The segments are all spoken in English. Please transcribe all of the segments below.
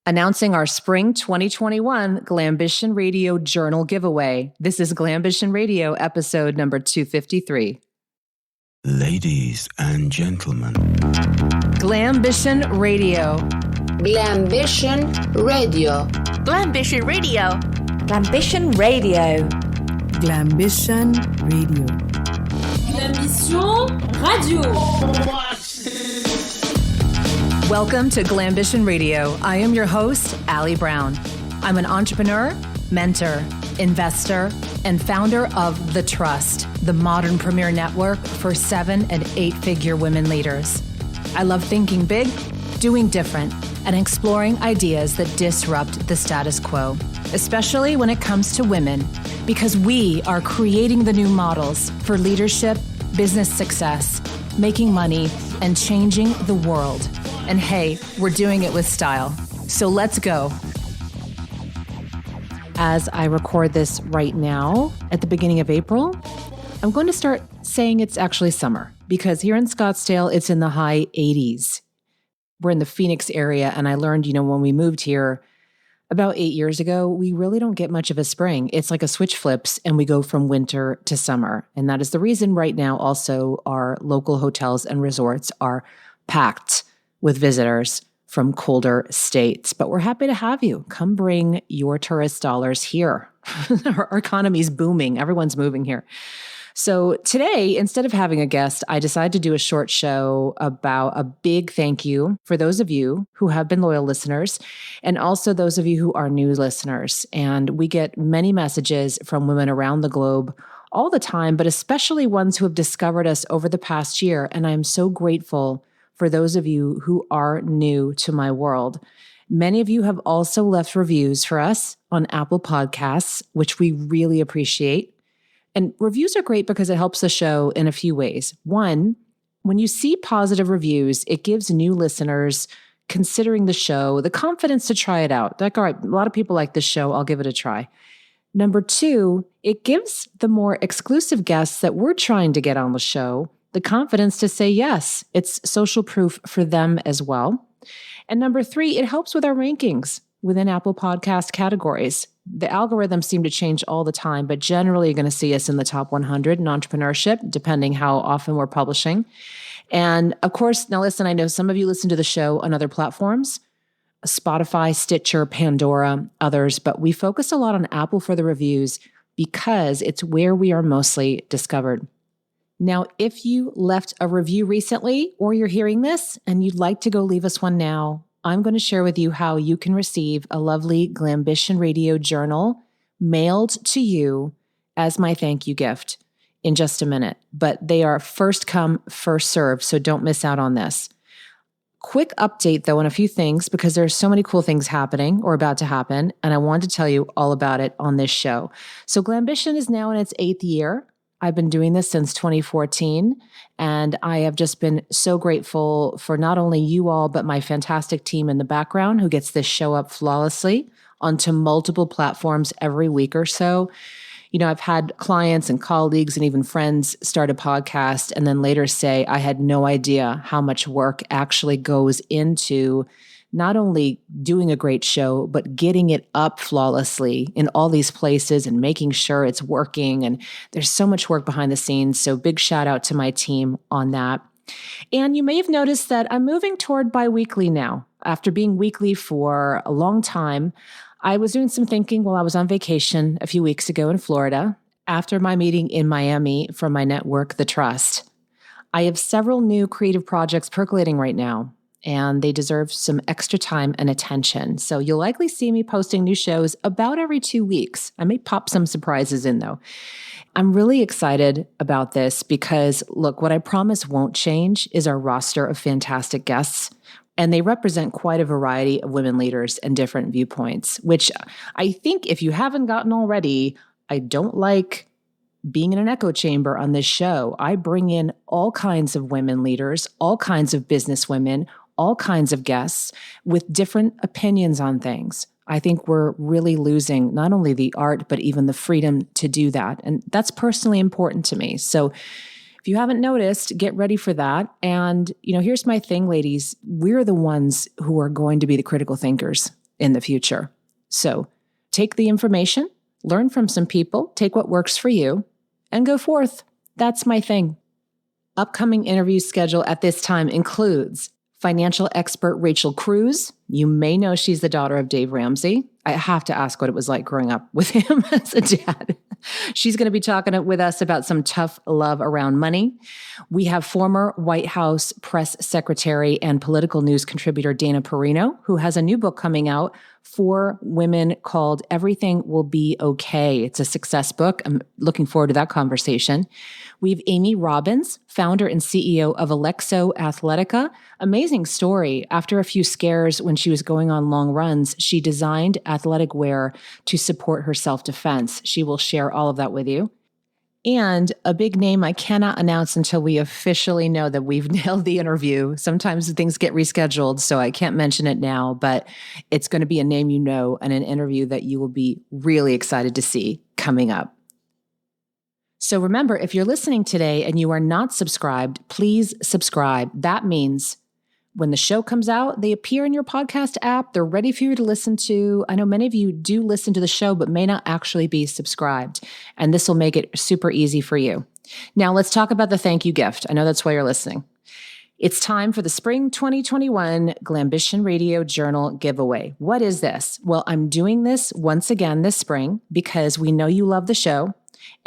Announcing our spring 2021 Glambition Radio Journal giveaway. This is Glambition Radio episode number 253. Ladies and gentlemen. Glambition Radio. Glambition Radio. Glambition Radio. Glambition Radio. Glambition Radio. Glambition Radio. Welcome to Glambition Radio. I am your host, Allie Brown. I'm an entrepreneur, mentor, investor, and founder of The Trust, the modern premier network for 7- and 8-figure women leaders. I love thinking big, doing different, and exploring ideas that disrupt the status quo, especially when it comes to women, because we are creating the new models for leadership, business success, making money, and changing the world. And hey, we're doing it with style. So let's go. As I record this right now, at the beginning of April, I'm going to start saying it's actually summer because here in Scottsdale, it's in the high 80s. We're in the Phoenix area, and I learned, when we moved here about 8 years ago, we really don't get much of a spring. It's like a switch flips, and we go from winter to summer. And that is the reason right now also our local hotels and resorts are packed with visitors from colder states. But we're happy to have you. Come bring your tourist dollars here. Our economy's booming. Everyone's moving here. So today, instead of having a guest, I decided to do a short show about a big thank you for those of you who have been loyal listeners and also those of you who are new listeners. And we get many messages from women around the globe all the time, but especially ones who have discovered us over the past year. And I'm so grateful for those of you who are new to my world. Many of you have also left reviews for us on Apple Podcasts, which we really appreciate. And reviews are great because it helps the show in a few ways. One, when you see positive reviews, it gives new listeners considering the show the confidence to try it out. Like, all right, a lot of people like this show. I'll give it a try. Number two, it gives the more exclusive guests that we're trying to get on the show the confidence to say yes. It's social proof for them as well. And number three, it helps with our rankings within Apple Podcast categories. The algorithms seem to change all the time, but generally you're going to see us in the top 100 in entrepreneurship, depending how often we're publishing. And of course, now listen, I know some of you listen to the show on other platforms, Spotify, Stitcher, Pandora, others, but we focus a lot on Apple for the reviews because it's where we are mostly discovered. Now, if you left a review recently or you're hearing this and you'd like to go leave us one now, I'm going to share with you how you can receive a lovely Glambition Radio journal mailed to you as my thank you gift in just a minute. But they are first come, first serve, so don't miss out on this. Quick update, though, on a few things because there's so many cool things happening or about to happen, and I wanted to tell you all about it on this show. So Glambition is now in its 8th year. I've been doing this since 2014, and I have just been so grateful for not only you all, but my fantastic team in the background who gets this show up flawlessly onto multiple platforms every week or so. I've had clients and colleagues and even friends start a podcast and then later say, I had no idea how much work actually goes into not only doing a great show, but getting it up flawlessly in all these places and making sure it's working. And there's so much work behind the scenes. So big shout out to my team on that. And you may have noticed that I'm moving toward bi-weekly now. After being weekly for a long time, I was doing some thinking while I was on vacation a few weeks ago in Florida after my meeting in Miami for my network, The Trust. I have several new creative projects percolating right now, and they deserve some extra time and attention. So you'll likely see me posting new shows about every 2 weeks. I may pop some surprises in, though. I'm really excited about this because, look, what I promise won't change is our roster of fantastic guests. And they represent quite a variety of women leaders and different viewpoints, which I think if you haven't gotten already, I don't like being in an echo chamber on this show. I bring in all kinds of women leaders, all kinds of business women, all kinds of guests with different opinions on things. I think we're really losing not only the art, but even the freedom to do that. And that's personally important to me. So if you haven't noticed, get ready for that. And, here's my thing, ladies. We're the ones who are going to be the critical thinkers in the future. So take the information, learn from some people, take what works for you, and go forth. That's my thing. Upcoming interview schedule at this time includes financial expert Rachel Cruz. You may know she's the daughter of Dave Ramsey. I have to ask what it was like growing up with him as a dad. She's going to be talking with us about some tough love around money. We have former White House press secretary and political news contributor Dana Perino, who has a new book coming out for women called Everything Will Be Okay. It's a success book. I'm looking forward to that conversation. We have Amy Robbins, founder and CEO of Alexo Athletica. Amazing story. After a few scares when she was going on long runs, she designed athletic wear to support her self-defense. She will share all of that with you. And a big name I cannot announce until we officially know that we've nailed the interview. Sometimes things get rescheduled, so I can't mention it now, but it's going to be a name you know and an interview that you will be really excited to see coming up. So remember, if you're listening today and you are not subscribed, please subscribe. That means when the show comes out, they appear in your podcast app. They're ready for you to listen to. I know many of you do listen to the show, but may not actually be subscribed. And this will make it super easy for you. Now let's talk about the thank you gift. I know that's why you're listening. It's time for the Spring 2021 Glambition Radio Journal giveaway. What is this? Well, I'm doing this once again this spring because we know you love the show.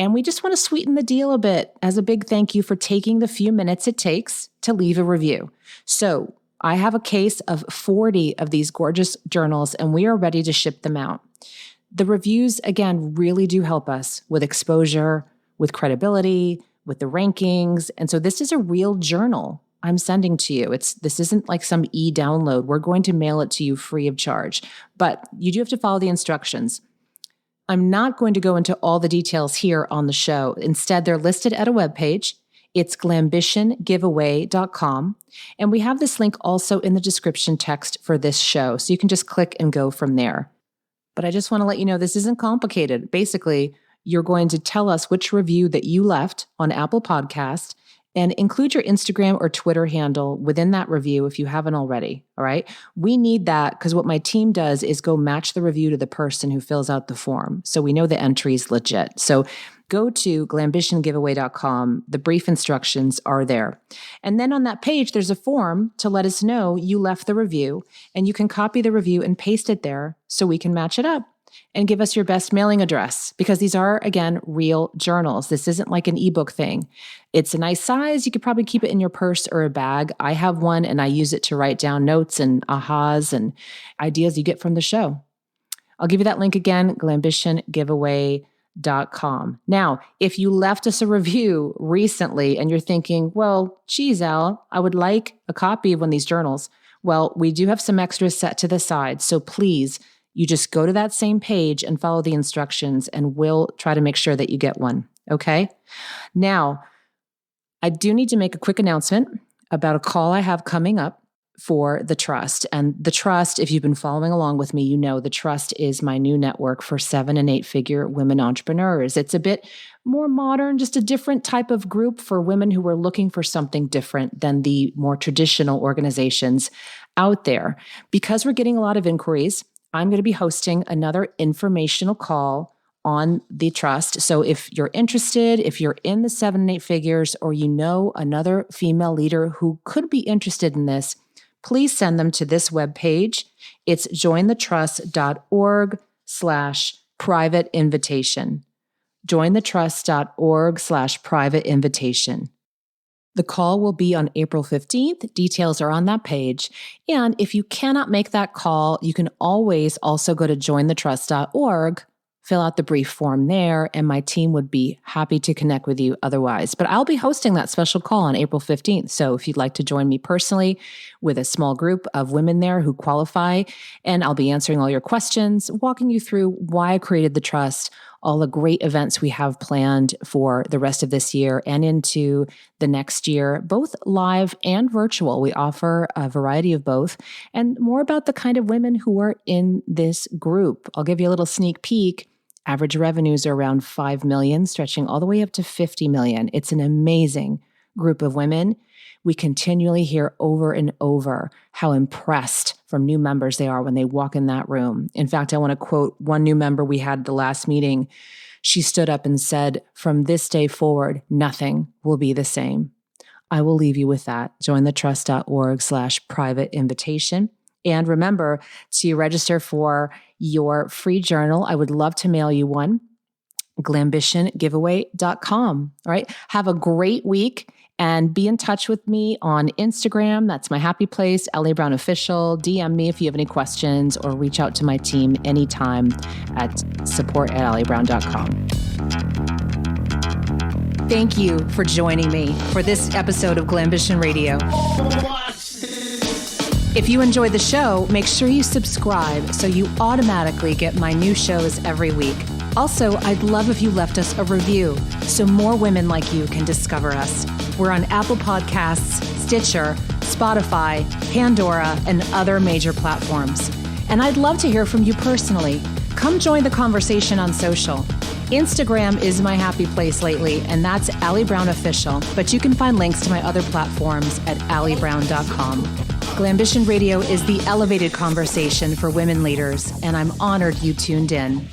And we just want to sweeten the deal a bit as a big thank you for taking the few minutes it takes to leave a review. So I have a case of 40 of these gorgeous journals, and we are ready to ship them out. The reviews, again, really do help us with exposure, with credibility, with the rankings. And so this is a real journal I'm sending to you. This isn't like some e-download. We're going to mail it to you free of charge. But you do have to follow the instructions. I'm not going to go into all the details here on the show. Instead, they're listed at a webpage. It's glambitiongiveaway.com. And we have this link also in the description text for this show. So you can just click and go from there. But I just want to let you know this isn't complicated. Basically, you're going to tell us which review that you left on Apple Podcast and include your Instagram or Twitter handle within that review if you haven't already, all right? We need that because what my team does is go match the review to the person who fills out the form. So we know the entry is legit. So go to glambitiongiveaway.com. The brief instructions are there. And then on that page, there's a form to let us know you left the review, and you can copy the review and paste it there so we can match it up. And give us your best mailing address because these are, again, real journals. This isn't like an ebook thing. It's a nice size. You could probably keep it in your purse or a bag. I have one and I use it to write down notes and ahas and ideas you get from the show. I'll give you that link again, glambitiongiveaway.com. Now, if you left us a review recently and you're thinking, well, geez, Al, I would like a copy of one of these journals. Well, we do have some extras set to the side. So please, you just go to that same page and follow the instructions, and we'll try to make sure that you get one, okay? Now, I do need to make a quick announcement about a call I have coming up for the Trust. And the Trust, if you've been following along with me, you know the Trust is my new network for 7- and 8-figure women entrepreneurs. It's a bit more modern, just a different type of group for women who are looking for something different than the more traditional organizations out there. Because we're getting a lot of inquiries, I'm going to be hosting another informational call on the Trust. So if you're interested, if you're in the 7 and 8 figures, or you know another female leader who could be interested in this, please send them to this webpage. It's jointhetrust.org/private invitation. jointhetrust.org/private invitation. The call will be on April 15th. Details are on that page. And if you cannot make that call, you can always also go to jointhetrust.org, fill out the brief form there, and my team would be happy to connect with you otherwise. But I'll be hosting that special call on April 15th. So if you'd like to join me personally with a small group of women there who qualify, and I'll be answering all your questions, walking you through why I created the Trust, all the great events we have planned for the rest of this year and into the next year, both live and virtual. We offer a variety of both, and more about the kind of women who are in this group. I'll give you a little sneak peek. Average revenues are around 5 million, stretching all the way up to 50 million. It's an amazing group of women, we continually hear over and over how impressed from new members they are when they walk in that room. In fact, I want to quote one new member we had at the last meeting. She stood up and said, "From this day forward, nothing will be the same." I will leave you with that. jointhetrust.org/private invitation. And remember to register for your free journal. I would love to mail you one. Glambitiongiveaway.com. All right. Have a great week and be in touch with me on Instagram. That's my happy place, LA Brown Official. DM me if you have any questions or reach out to my team anytime at support@labrown.com. Thank you for joining me for this episode of Glambition Radio. If you enjoyed the show, make sure you subscribe so you automatically get my new shows every week. Also, I'd love if you left us a review so more women like you can discover us. We're on Apple Podcasts, Stitcher, Spotify, Pandora, and other major platforms. And I'd love to hear from you personally. Come join the conversation on social. Instagram is my happy place lately, and that's Allie Brown Official, but you can find links to my other platforms at allybrown.com. Glambition Radio is the elevated conversation for women leaders, and I'm honored you tuned in.